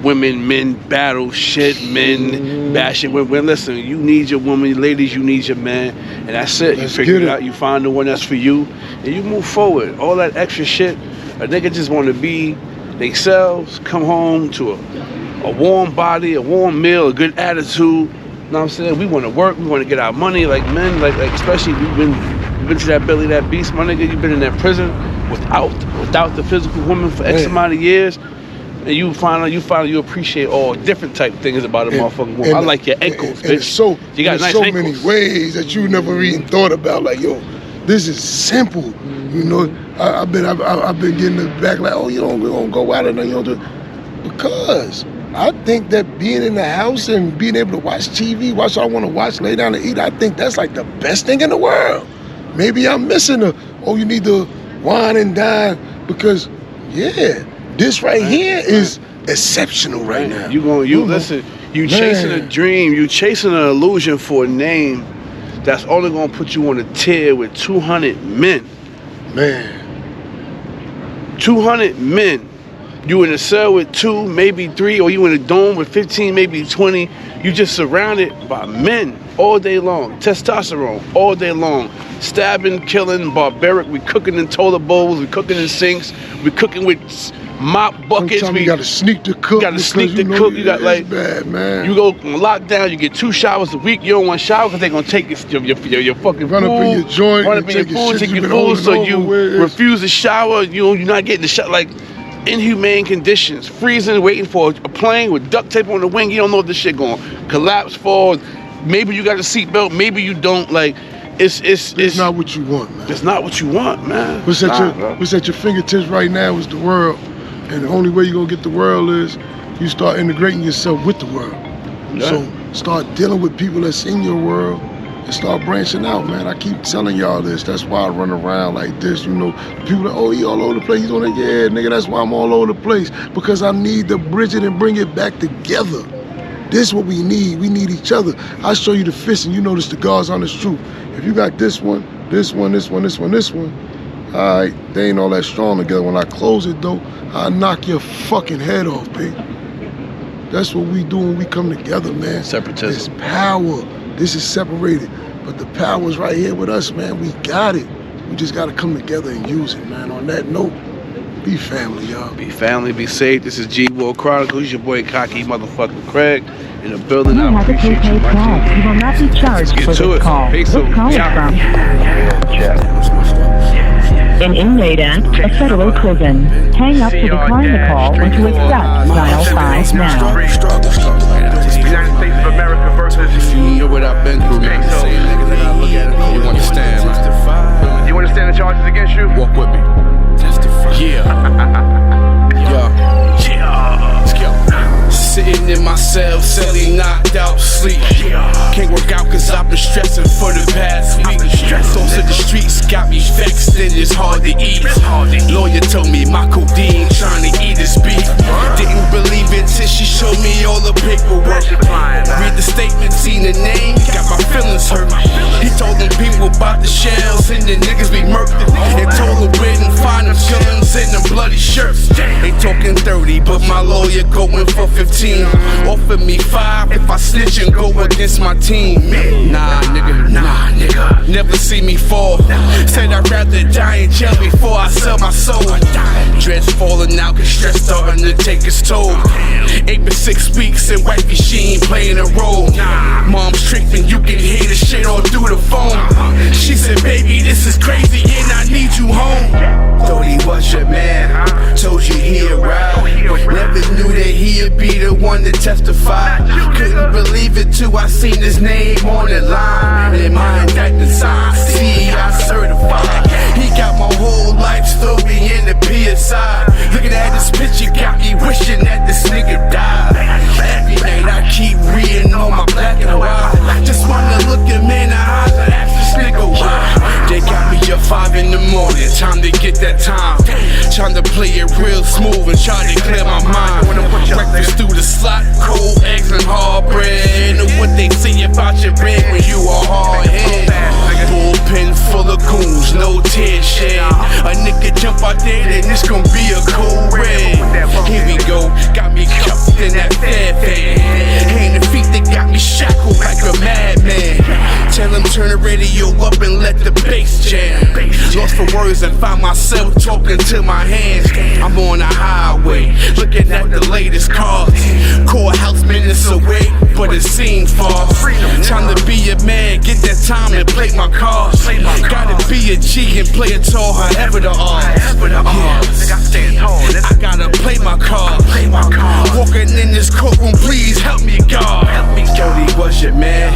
women, men battle shit, men bashing women. Listen, you need your woman, ladies, you need your man, and that's it. You figure it out, you find the one that's for you, and you move forward. All that extra shit, a nigga just want to be themselves, come home to a warm body, a warm meal, a good attitude. You know what I'm saying? We want to work, we want to get our money like men, like especially we've been to that belly, that beast, my nigga. You've been in that prison without the physical woman for X amount of years. And you finally appreciate all different type of things about a motherfucking woman. I like your ankles, bitch. So you got nice so ankles. Many ways that you never even thought about. Like, yo, This is simple. You know, I've been getting the back like, oh, we don't go out and you don't do it. Because I think that being in the house and being able to watch TV, watch what I want to watch, lay down and eat, I think that's like the best thing in the world. Maybe I'm missing you need to wine and dine because, this right here is exceptional right now. Listen, you chasing a dream, you chasing an illusion for a name that's only gonna put you on a tier with 200 men. Man. 200 men. You in a cell with 2, maybe 3, or you in a dome with 15, maybe 20. You just surrounded by men all day long. Testosterone all day long. Stabbing, killing, barbaric. We cooking in toilet bowls. We cooking in sinks. We cooking with mop buckets. Sometimes you gotta sneak to cook. You got like bad, man. You go on lockdown. You get 2 showers a week. You don't want to shower because they're gonna take your fucking run food. Up in your joint. Run up in your food. Take your food. So you refuse to shower. You're not getting the shower. Like inhumane conditions. Freezing, waiting for a plane with duct tape on the wing. You don't know if this shit going collapse, fall. Maybe you got a seatbelt. Maybe you don't. Like it's not what you want, man. It's not what you want, man. What's at your fingertips right now is the world. And the only way you're gonna get the world is you start integrating yourself with the world. Yeah. So start dealing with people that's in your world and start branching out, man. I keep telling y'all this. That's why I run around like this. You know, people are, he all over the place. He's on it. Yeah, nigga, that's why I'm all over the place. Because I need to bridge it and bring it back together. This is what we need. We need each other. I'll show you the fist and you notice the God's honest truth. If you got this one, this one, this one, this one, this one, all right, they ain't all that strong together. When I close it though, I'll knock your fucking head off, baby. That's what we do when we come together, man. Separatism. It's power. This is separated. But the power's right here with us, man. We got it. We just gotta come together and use it, man. On that note, be family, y'all. Be family, be safe. This is G-War Chronicles. Your boy Cocky motherfucking Craig in the building. I appreciate you, my team. You will not be charged for this call. Peace. This call is from an inmate at a federal prison. Hang up to decline the call or to accept dial 5 now. United States of America versus. You know what I've been through, man. You understand, man. You understand the charges against you? Walk with me. Let's go. Sitting in my cell, silly, knocked out, sleep. Can't work out cause I've been stressing for the past week. Those of the streets got me vexed and it's hard to eat. Lawyer told me my codeine trying to eat his beef. Didn't believe it till she showed me all the paperwork. Read the statement, seen the name, got my feelings hurt. He told them people about the shells and the niggas be murked. And told them where to find them killings and them bloody shirts. They talking 30, but my lawyer going for 15. Offer me 5 if I snitch and go against my team. Nah, nigga. Never see me fall. Said I'd rather die in jail before I sell my soul. Dreads falling out cause stress starting to take its toll. 8 but 6 weeks and wifey, she ain't playing a role. Mom's tripping, you can hear the shit all through the phone. She said, baby, this is crazy and I need you home. Thought he was your man, told you he'd ride. Never knew that he'd be the one to testify. Couldn't believe it till I seen his name on the line. And my indictment signed, CI certified. He got my whole life story in the PSI. Looking at this picture got me wishing that this nigga died. Every night I keep reading on my black and white. Just wanna look him in the eyes and ask this nigga why. They got me up 5 in the morning, time to get that time. Trying to play it real smooth and try to clear my mind. Breakfast through the slot, cold eggs and hard bread. Know what they say about your bread when you are hard head. Bullpen full of goons, no tear shed. A nigga jump out there, then this gon' be a cold red. Here we go, got me cuffed in that fair. Hand and feet, they got me shackled like a madman. Tell him turn the radio up and let the bass jam. Lost for words and found myself talking to my hands. I'm on a highway, looking at the latest cars. Courthouse minutes away, but it seemed far. Time to be a man, get that time and play my cards. Gotta be a G and play it tall, however the odds. I gotta play my cards. Walking in this courtroom, please help me, God. Thought he was your man,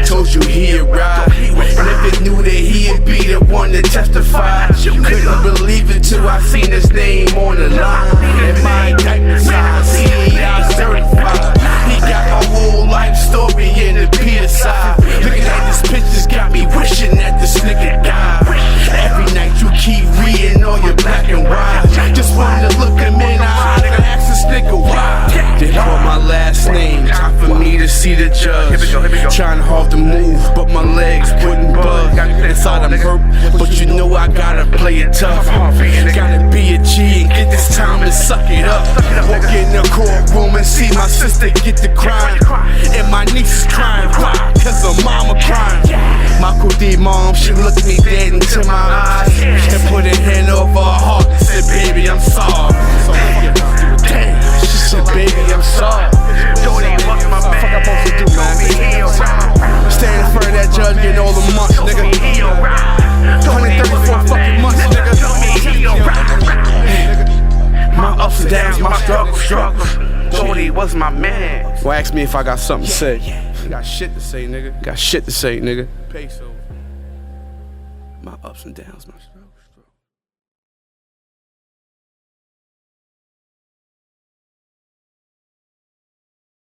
told you he'd ride. Never knew that he'd be the one to I seen his name on the line. And my indictment signs, he ain't out certified. He got my whole life story in the PSI. Looking at this pictures got me wishing that this nigga died. Every night you keep reading all your black and white. Just wanted to look him in the eye and ask this nigga why. They call my last name, time for me to see the judge. Trying hard to move, but my legs wouldn't budge. Inside I'm hurt, but you know I gotta play it tough. Gotta be a G and get this time and suck it up. Walk in the courtroom and see my sister get the crime. And my niece is crying, why? Cause her mama crying. My D mom, she looked me dead into my eyes and put a hand over her heart and said, baby, I'm sorry. Damn, she said, baby, I'm sorry. What the fuck I'm supposed to do, man? Stand in front of that judge getting all the months, nigga. 134 fucking months, nigga. My ups and downs, my struggles. Jody was my man. Well, ask me if I got something to say. I got shit to say, nigga. Got shit to say, nigga. Peso. My ups and downs, my